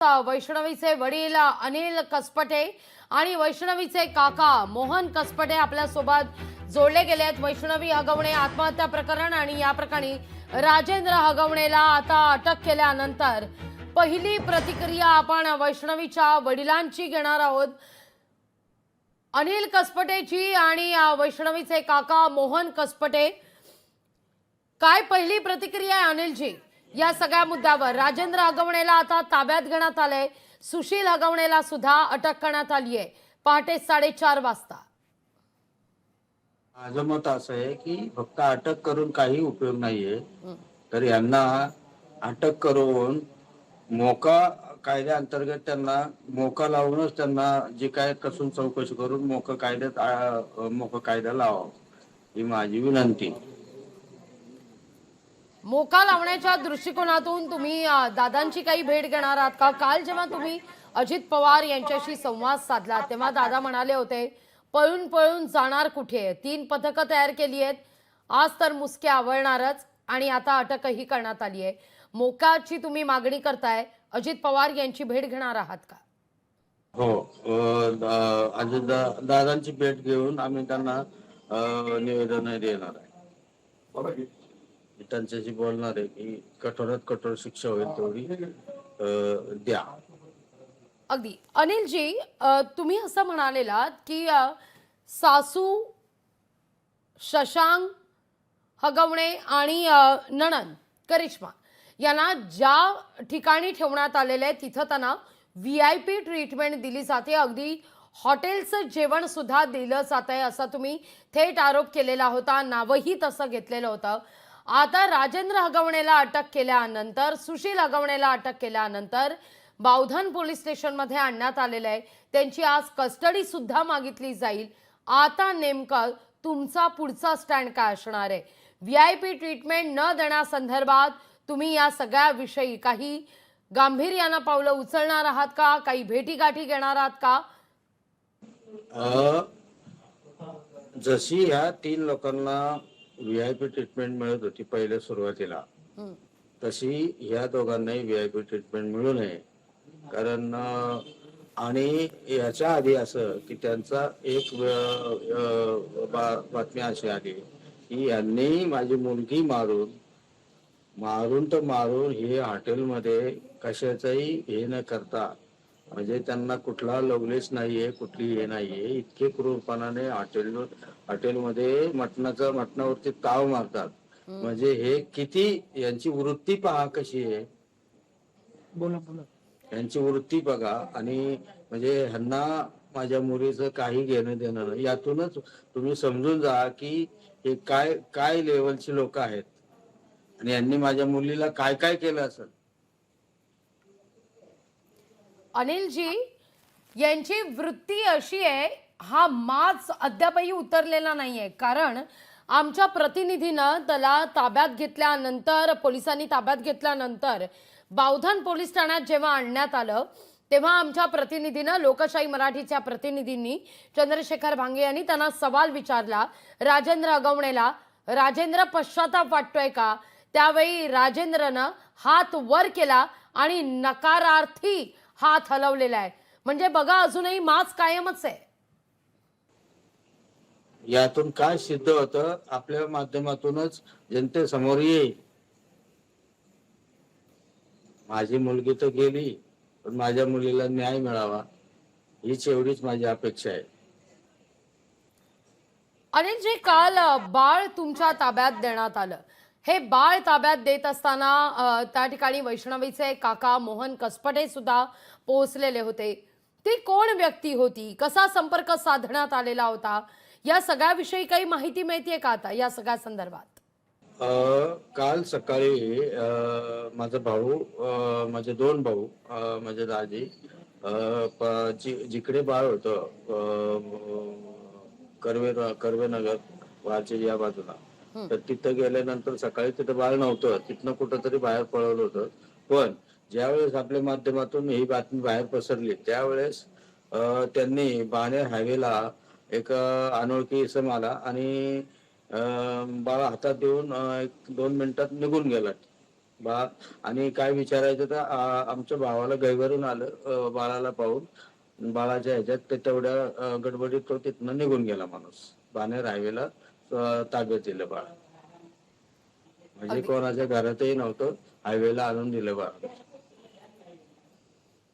वैष्णवीचे वडील अनिल कसपटे आणि वैष्णवीचे काका मोहन कसपटे आपल्या सोबत जोडले गेले आहेत। वैष्णवी हगवणे आत्महत्या प्रकरण आणि या प्रकरणी राजेंद्र हगवणेला आता अटक केल्यानंतर पहिली प्रतिक्रिया आपण वैष्णवीच्या वडिलांची घेणार आहोत। अनिल कसपटेची आणि वैष्णवीचे काका मोहन कसपटे, काय पहिली प्रतिक्रिया आहे अनिलजी या सगळ्या मुद्द्यावर? राजेंद्र हगवणेला आता ताब्यात घेण्यात आलंय, सुशील हगवणेला सुद्धा अटक करण्यात आली आहे पहाटे 4:30 वाजता। माझं मत असं आहे की फक्त अटक करून काही उपयोग नाहीये, तर यांना अटक करून मोका कायद्याअंतर्गत त्यांना मोका लावूनच त्यांना जे काय कसून चौकशी करून मोका कायदा लावावा ही माझी विनंती। मोका लावण्याच्या दृष्टिकोनातून तुम्ही दादांची काही भेट घेणार आहात का? काल जेव्हा तुम्ही अजित पवार यांच्याशी संवाद साधला तेव्हा दादा म्हणाले होते पळून पळून जाणार कुठे, 3 पथकं तयार केली आहेत, आज तर मुसके आवळणारच आणि आता अटकही करण्यात आली आहे। मोकाची तुम्ही मागणी करताय, अजित पवार यांची भेट घेणार आहात का? हो, अजित दादांची भेट घेऊन आम्ही त्यांना निवेदन देणार आहे, त्यांच्याशी बोलणार आहे की कठोरात कठोर शिक्षा होईल तेवढी द्या। अगदी अनिलजी, तुम्ही असं म्हणालेला की सासू शशांक हगवणे आणि नणंद करिश्मा यांना ज्या ठिकाणी ठेवण्यात आलेले आहे तिथं त्यांना VIP ट्रीटमेंट दिली जाते, अगदी हॉटेलचं जेवण सुद्धा दिलं जात आहे असा तुम्ही थेट आरोप केलेला होता, नावही तसं घेतलेलं होतं। आता राजेंद्र हगवणेला अटक केल्यानंतर, सुशील हगवणेला अटक केल्यानंतर बावधन पोलीस स्टेशनमध्ये आणण्यात आलेलं आहे, त्यांची आज कस्टडी सुद्धा मागितली जाईल। आता नेमकं तुमचा पुढचा स्टँड काय असणार आहे? VIP ट्रीटमेंट न देण्यासंदर्भात तुम्ही या सगळ्या विषयी काही गांभीर्यानं पावलं उचलणार आहात का? काही भेटीगाठी घेणार आहात का? जशी ह्या 3 लोकांना VIP ट्रीटमेंट मिळत होती पहिले सुरुवातीला, तशी ह्या दोघांनाही VIP ट्रीटमेंट मिळू नये, कारण आणि याच्या आधी असं की त्यांचा एक बातमी अशी आली की यांनी माझी मुलगी मारून तर मारून हे हॉटेलमध्ये कशाचाही हे न करता, म्हणजे त्यांना कुठला लवलेस नाहीये, कुठली हे नाहीये, इतके क्रूरपणाने हॉटेलमध्ये मटणावरती ताव मारतात। म्हणजे हे किती यांची वृत्ती पहा कशी आहे, यांची वृत्ती बघा। आणि म्हणजे ह्यांना माझ्या मुलीचं काही घेणं देणं नाही, यातूनच तुम्ही समजून जा की हे काय लेवलची लोक आहेत आणि यांनी माझ्या मुलीला काय काय केलं असेल। अनिलजी, यांची वृत्ती अशी आहे, हा माज अद्यापही उतरलेला नाहीये, कारण आमच्या प्रतिनिधीनं त्याला ताब्यात घेतल्यानंतर, पोलिसांनी ताब्यात घेतल्यानंतर बावधन पोलीस ठाण्यात जेव्हा आणण्यात आलं तेव्हा आमच्या प्रतिनिधीनं, लोकशाही मराठीच्या प्रतिनिधींनी, चंद्रशेखर भांगे यांनी त्यांना सवाल विचारला राजेंद्र हगवणेला, राजेंद्र पश्चाताप वाटतोय का? त्यावेळी राजेंद्रनं हात वर केला आणि नकारार्थी हात हलवलेला आहे। म्हणजे बघा, अजूनही माज कायमच आहे। यातून काय सिद्ध होतं आपल्या माध्यमातूनच जनतेसमोर येईल। माझी मुलगी तर गेली, पण माझ्या मुलीला न्याय मिळावा हीच एवढीच माझी अपेक्षा आहे। अनिलजी, काल बाळ तुमच्या ताब्यात देण्यात आलं, हे बाळ ताब्यात देत असताना त्या ठिकाणी वैष्णवीचे काका मोहन कसपटे सुद्धा पोहोचलेले होते। ती कोण व्यक्ती होती, कसा संपर्क साधण्यात आलेला होता, या सगळ्याविषयी काही माहिती मिळतेय का आता या सगळ्या संदर्भात? काल सकाळी माझा भाऊ, माझे 2 भाऊ, माझे दाजी, जिकडे बाळ होतं कर्वेनगर वारचे या बाजूला, तर तिथं गेल्यानंतर सकाळी तिथं बाळ नव्हतं, तिथनं कुठंतरी बाहेर पळवलं होतं। पण ज्यावेळेस आपल्या माध्यमातून ही बातमी बाहेर पसरली त्यावेळेस त्यांनी बाणेर हायवेला एक अनोळखी इसम आला आणि बाळ हातात देऊन 1-2 मिनिटात निघून गेला। बा आणि काय विचारायचं तर आमच्या भावाला गैवरून आलं बाळाला पाहून. बाळाच्या ह्याच्यात ते तेवढ्या गडबडीत तो तिथनं निघून गेला माणूस. बाणेर हायवेला ताब्यात दिलं बाळ. म्हणजे अगदी कोणाच्या घरातही नव्हतं, हायवेला आणून दिलं बाळ.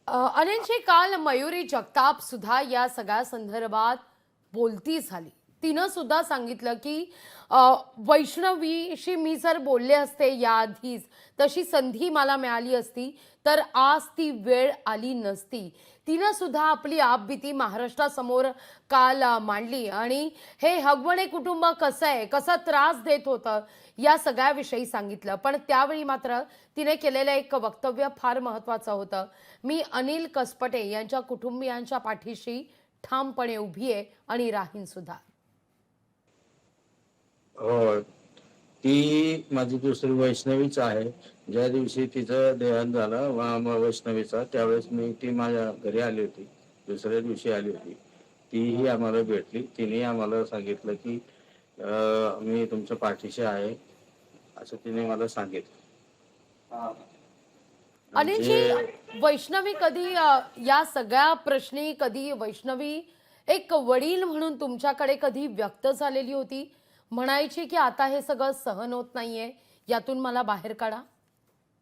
अनिलजी, काल मयुरी जगताप सुद्धा या सगळ्या संदर्भात बोलती झाली. तिनं सुद्धा सांगितलं की वैष्णवीशी मी जर बोलले असते याआधीच, तशी संधी मला मिळाली असती तर आज ती वेळ आली नसती. तिनं सुद्धा आपली आपबीती महाराष्ट्रासमोर काल मांडली आणि हे हगवणे कुटुंब कसं आहे, कसा त्रास देत होतं, या सगळ्याविषयी सांगितलं. पण त्यावेळी मात्र तिने केलेलं एक वक्तव्य फार महत्त्वाचं होतं. मी अनिल कसपटे यांच्या कुटुंबियांच्या पाठीशी ठामपणे उभी आहे आणि राहीन सुद्धा. हो, ती माझी दुसरी वैष्णवीच आहे. ज्या दिवशी तिचं देहांत झालं वैष्णवीचा, त्यावेळेस ती माझ्या घरी आली होती. दुसऱ्या दिवशी आली होती. तीही आम्हाला भेटली. तिने आम्हाला सांगितलं की मी तुमच्या पाठीशी आहे, असं तिने मला सांगितलं. अनिलजी, वैष्णवी कधी या सगळ्या प्रश्नी कधी वैष्णवी एक वडील म्हणून तुमच्याकडे कधी व्यक्त झालेली होती, म्हणायची की आता हे सगळं सहन होत नाहीये, यातून मला बाहेर काढा?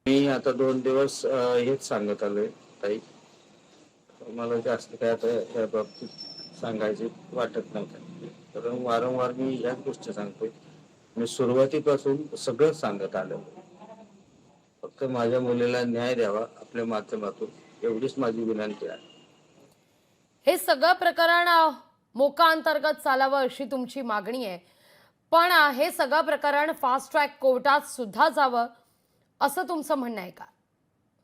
मी आता 2 दिवस हेच सांगत आलोय ताई. मला जास्त काय आता त्या बाबतीत सांगायचे वाटत नाही. कारण वारंवार मी ह्याच गोष्टी सांगतोय. मी सुरुवातीपासून सगळं सांगत आलो. फक्त माझ्या मुलीला न्याय द्यावा आपल्या माध्यमातून, एवढीच माझी विनंती आहे. हे सगळं प्रकरण मोका अंतर्गत चालावं अशी तुमची मागणी आहे, पण हे सगळं प्रकरण फास्ट ट्रॅक कोर्टात सुद्धा जावं असं तुमचं म्हणणं आहे का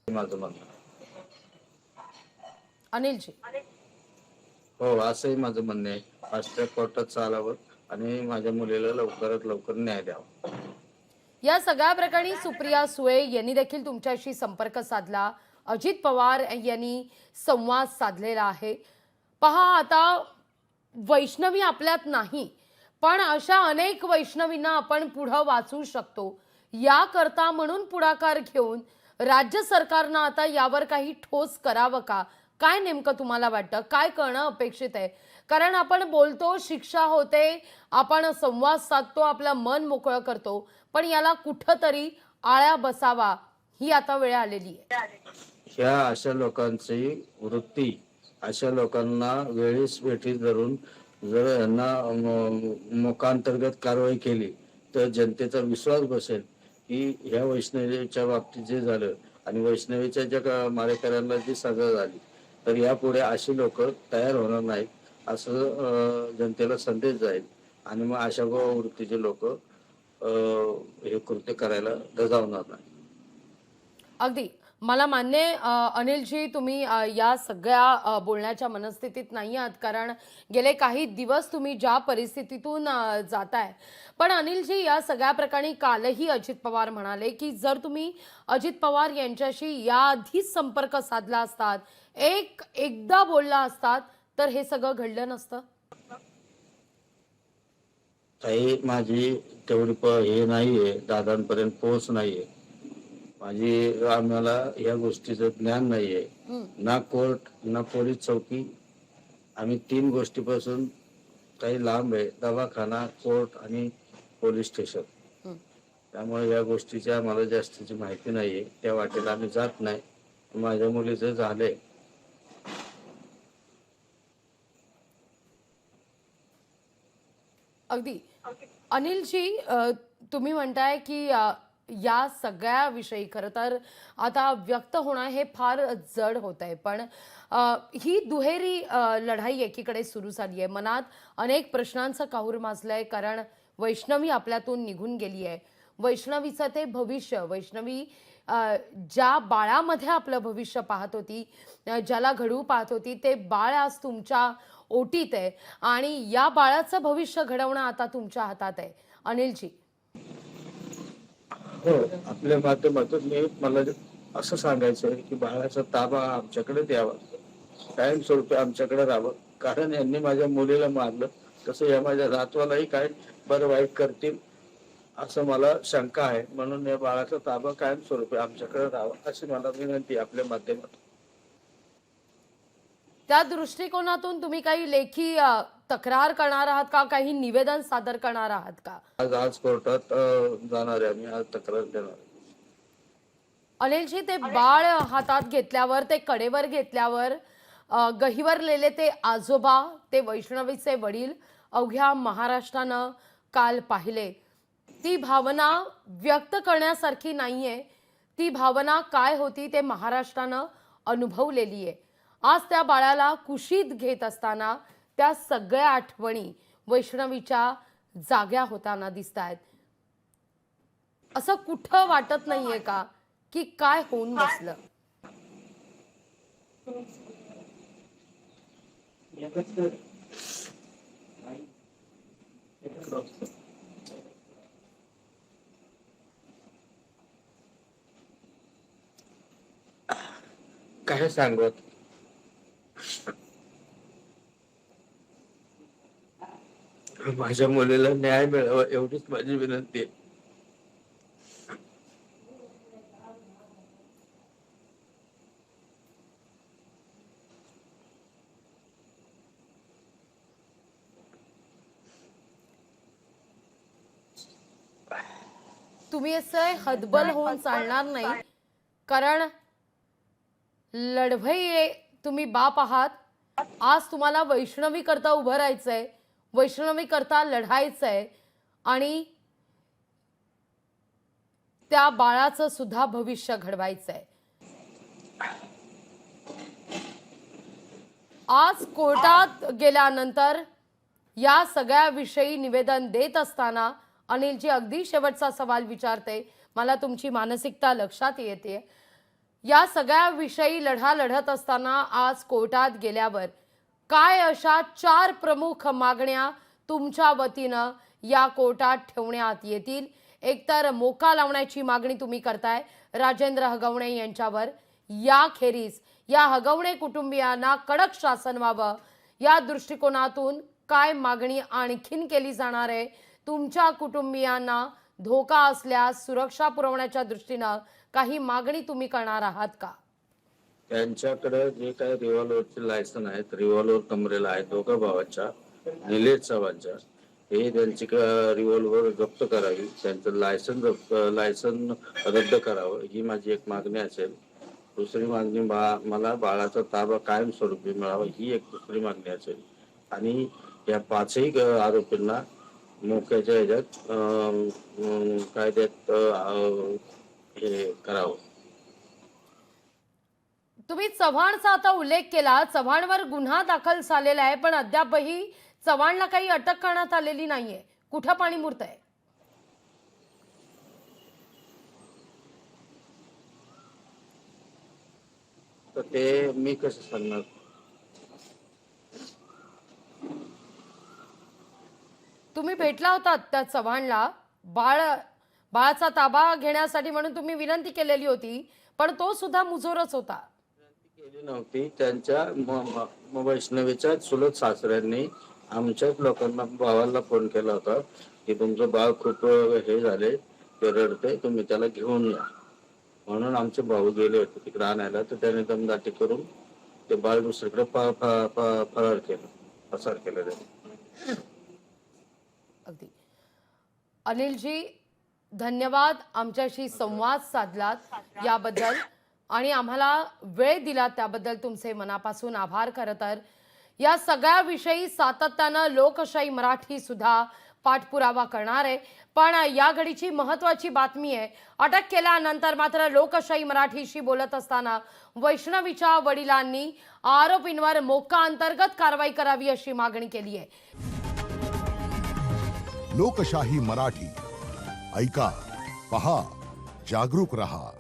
माझं म्हणणं. अनिलजी? हो, असंही माझं म्हणणं आहे. फास्ट ट्रॅक कोर्टात चालावं आणि माझ्या मुलीला लवकरात लवकर न्याय द्यावा. या सगळ्या प्रकरणी सुप्रिया सुळे यांनी देखील तुमच्याशी संपर्क साधला. अजित पवार यांनी संवाद साधलेला आहे. पहा, आता वैष्णवी आपल्यात नाही, पण अशा अनेक वैष्णवींना आपण पुढं वाचू शकतो. याकरता म्हणून पुढाकार घेऊन राज्य सरकारनं आता यावर काही ठोस करावं का? काय नेमकं तुम्हाला वाटतं? काय करणं अपेक्षित आहे? कारण आपण बोलतो, शिक्षा होते, आपण संवाद साधतो, आपलं मन मोकळं करतो, पण याला कुठंतरी आळा बसावा, ही आता वेळ आलेली आहे. ह्या अशा लोकांची वृत्ती, अशा लोकांना वेळीच वेठीत धरून जर यांना मोकांतर्गत कारवाई केली तर जनतेचा विश्वास बसेल की ह्या वैष्णवीच्या बाबतीत जे झालं आणि वैष्णवीच्या ज्या मारेकऱ्यांना जी सजा झाली, तर यापुढे अशी लोक तयार होणार नाहीत, असं जनतेला संदेश जाईल. आणि मग अशा वृत्तीचे लोक हे कृत्य करायला धजावणार नाही. अगदी मला मान्य आहे, अनिलजी, तुम्ही या सगळ्या बोलण्याच्या मनस्थितीत नाही आहात, कारण गेले काही दिवस तुम्ही ज्या परिस्थितीतून जाताय. पण अनिलजी, या सगळ्या प्रकरणी कालही अजित पवार म्हणाले की जर तुम्ही अजित पवार यांच्याशी याआधीच संपर्क साधला असतात, एकदा बोलला असतात, तर हे सगळं घडलं नसतं. काही माझी तेवढी हे नाहीये, दादांपर्यंत पोहोच नाहीये माझी. आम्हाला या गोष्टीचं ज्ञान नाहीये, ना कोर्ट ना पोलीस चौकी. आम्ही 3 गोष्टीपासून काही लांब आहे, दवाखाना, कोर्ट आणि पोलीस स्टेशन. त्यामुळे या गोष्टीची आम्हाला जास्तीची माहिती नाहीये, त्या वाटेला आम्ही जात नाही. माझ्या मुलीचं झालंय. अगदी अनिलजी, तुम्ही म्हणताय की या सगळ्या विषयी खरं तर आता व्यक्त होणं हे फार जड होत आहे, पण ही दुहेरी लढाई एकीकडे सुरू झाली आहे. मनात अनेक प्रश्नांचं काहूर माजलंय, कारण वैष्णवी आपल्यातून निघून गेली आहे. वैष्णवीचं ते भविष्य, वैष्णवी ज्या बाळामध्ये आपलं भविष्य पाहत होती, ज्याला घडवू पाहत होती, ते बाळ आज तुमच्या ओटीत आहे आणि या बाळाचं भविष्य घडवणं आता तुमच्या हातात आहे. अनिलजी? हो, आपल्या माध्यमातून मला असं सांगायचं आहे की बाळाचा ताबा आमच्याकडे द्यावा, कायमस्वरूपी आमच्याकडे राहावं. कारण यांनी माझ्या मुलीला मारलं, तसं या माझ्या नातवालाही काय बरं वाईट करतील असं मला शंका आहे. म्हणून या बाळाचा ताबा कायमस्वरूपी आमच्याकडे राहावा अशी मला विनंती आहे आपल्या माध्यमातून. त्या दृष्टिकोनातून तुम्ही काही लेखी तक्रार करणार आहात का, काही निवेदन सादर करणार आहात का? आज कोर्टात जाणार आहे आम्ही, आज तक्रार देणार आहे. अनिलजी, ते बाळ हातात घेतल्यावर, ते कडेवर घेतल्यावर गहिवरलेले ते आजोबा, ते वैष्णवीचे वडील अवघ्या महाराष्ट्रानं काल पाहिले. ती भावना व्यक्त करण्यासारखी नाहीये. ती भावना काय होती ते महाराष्ट्रानं अनुभवलेली आहे. आज त्या बाळाला कुशीत घेत असताना त्या सगळ्या आठवणी वैष्णवीच्या जाग्या होताना दिसतायत. असं कुठं वाटत नाहीये का की काय होऊन बसलं? काय सांगत माझ्या मुलीला न्याय मिळावा एवढीच माझी विनंती आहे. तुम्ही असं हतबल होऊन चालणार नाही, कारण लढवई तुम्ही बाप आहात. आज तुम्हाला वैष्णवी करता उभं राहायचंय, वैष्णवी करता लढायचंय आणि त्या बाळाचं सुद्धा भविष्य घडवायचंय. आज कोर्टात गेल्यानंतर या सगळ्या विषयी निवेदन देत असताना अनिलजी, अगदी शेवटचा सवाल विचारते, मला तुमची मानसिकता लक्षात येते. या सगळ्या विषयी लढा लढत असताना आज कोर्टात गेल्यावर काय अशा 4 प्रमुख मागण्या तुमच्या वतीनं या कोर्टात ठेवण्यात येतील? एकतर मोका लावण्याची मागणी तुम्ही करताय राजेंद्र हगवणे यांच्यावर, याखेरीज या हगवणे कुटुंबियांना कडक शासन व्हावं या दृष्टिकोनातून काय मागणी आणखीन केली जाणार आहे? तुमच्या कुटुंबियांना धोका असल्यास सुरक्षा पुरवण्याच्या दृष्टीनं काही मागणी तुम्ही करणार आहात का? त्यांच्याकडे जे काही रिव्हॉल्वरचे लायसन आहेत, रिव्हॉल्वर कमरेला आहे दोघं भावाच्या, निलेश चव्हाणच्या, हे त्यांची रिव्हॉल्वर जप्त करावी, त्यांचं लायसन रद्द करावं ही माझी एक मागणी असेल. दुसरी मागणी मला बाळाचा ताबा कायमस्वरूपी मिळावा ही एक दुसरी मागणी असेल. आणि या 5ही आरोपींना मोक्याच्या ह्याच्यात कायद्यात हे करावं. तुम्ही चव्हाणचा आता उल्लेख केला, चव्हाणवर गुन्हा दाखल झालेला आहे, पण अद्यापही चव्हाणला काही अटक करण्यात आलेली नाहीये. कुठं पाणी मुरतंय? तर ते मी कसं सांगणार? तुम्ही भेटला होतात त्या चव्हाणला, बाळाचा ताबा घेण्यासाठी म्हणून तुम्ही विनंती केलेली होती, पण तो सुद्धा मुजोरच होता. केली नव्हती. त्यांच्या वैष्णवीच्या चुलत सासऱ्यांनी आमच्याच लोकांना, भावाला फोन केला होता की तुमचं बाळ खूप हे झाले, ते रडते, तुम्ही त्याला घेऊन या. म्हणून आमचे भाऊ गेले होते तिकडे आणायला. तर त्याने दमदाटी करून ते बाळ दुसरीकडे फरार केलं, पसार केलं त्याने. अगदी. अनिलजी, धन्यवाद आमच्याशी संवाद साधलात याबद्दल आणि आम्हाला वेळ दिला त्याबद्दल तुमचे मनापासून आभार. खरं तर या सगळ्या विषयी सातत्यानं लोकशाही मराठी सुद्धा पाठपुरावा करणार आहे. पण या घडीची महत्त्वाची बातमी आहे, अटक केल्यानंतर मात्र लोकशाही मराठीशी बोलत असताना वैष्णवीच्या वडिलांनी आरोपींवर मोक्का अंतर्गत कारवाई करावी अशी मागणी केली आहे. लोकशाही मराठी ऐका, पहा, जागरूक रहा.